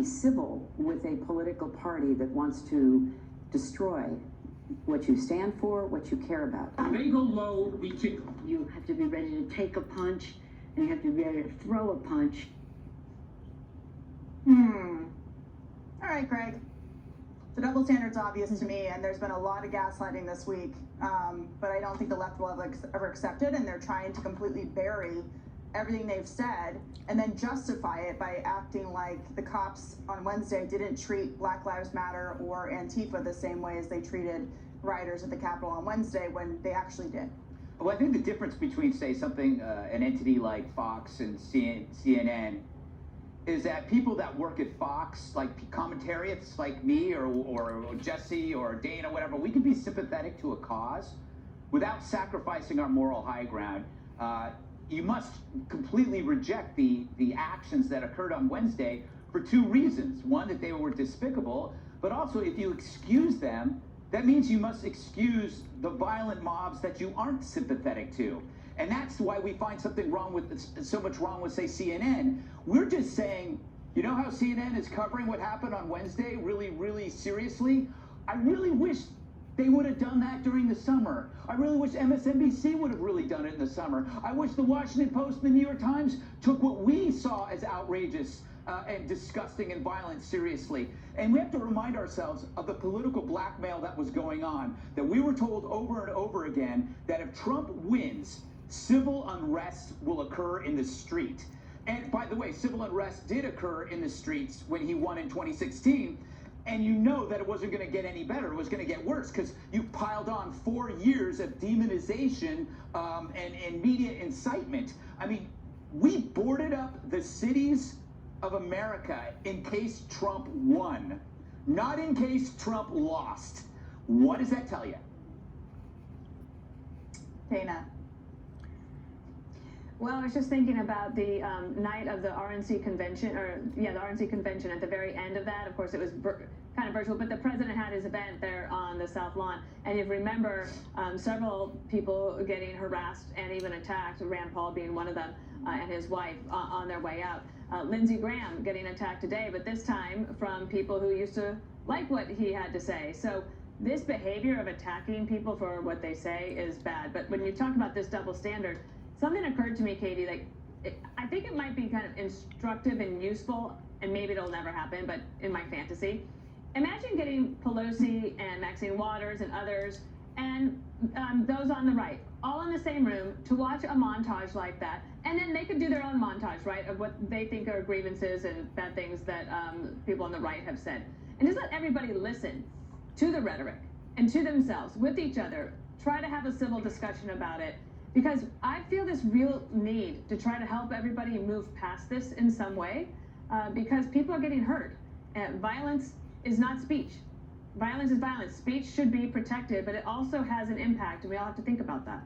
be civil with a political party that wants to destroy what you stand for, what you care about. They go low, we kick them. You have to be ready to take a punch, and you have to be ready to throw a punch. All right, Greg. The double standard's obvious to me, and there's been a lot of gaslighting this week, but I don't think the left will ever accept it, and they're trying to completely bury everything they've said and then justify it by acting like the cops on Wednesday didn't treat Black Lives Matter or Antifa the same way as they treated rioters at the Capitol on Wednesday when they actually did. Well, I think the difference between, say, something, an entity like Fox and CNN, is that people that work at Fox, like commentariats like me or Jesse or Dana, whatever, we can be sympathetic to a cause without sacrificing our moral high ground. You must completely reject the actions that occurred on Wednesday for two reasons. One, that they were despicable, but also if you excuse them, that means you must excuse the violent mobs that you aren't sympathetic to. And that's why we find something wrong with, so much wrong with, say, CNN. We're just saying, you know how CNN is covering what happened on Wednesday really, really seriously? I really wish they would have done that during the summer. I really wish MSNBC would have really done it in the summer. I wish the Washington Post and the New York Times took what we saw as outrageous and disgusting and violent seriously. And we have to remind ourselves of the political blackmail that was going on, that we were told over and over again that if Trump wins, civil unrest will occur in the street. And by the way, civil unrest did occur in the streets when he won in 2016. And you know that it wasn't going to get any better. It was going to get worse because you piled on 4 years of demonization and media incitement. I mean, we boarded up the cities of America in case Trump won, not in case Trump lost. What does that tell you? Dana. Well, I was just thinking about the night of the RNC convention, the RNC convention. At the very end of that, of course, it was kind of virtual, but the president had his event there on the South Lawn. And you remember several people getting harassed and even attacked, Rand Paul being one of them, and his wife on their way out. Lindsey Graham getting attacked today, but this time from people who used to like what he had to say. So this behavior of attacking people for what they say is bad. But when you talk about this double standard, something occurred to me, Katie, like I think it might be kind of instructive and useful, and maybe it'll never happen, but in my fantasy, imagine getting Pelosi and Maxine Waters and others and those on the right all in the same room to watch a montage like that, and then they could do their own montage, right, of what they think are grievances and bad things that people on the right have said, and just let everybody listen to the rhetoric and to themselves with each other, try to have a civil discussion about it. Because I feel this real need to try to help everybody move past this in some way, because people are getting hurt. Violence is not speech. Violence is violence. Speech should be protected, but it also has an impact, and we all have to think about that.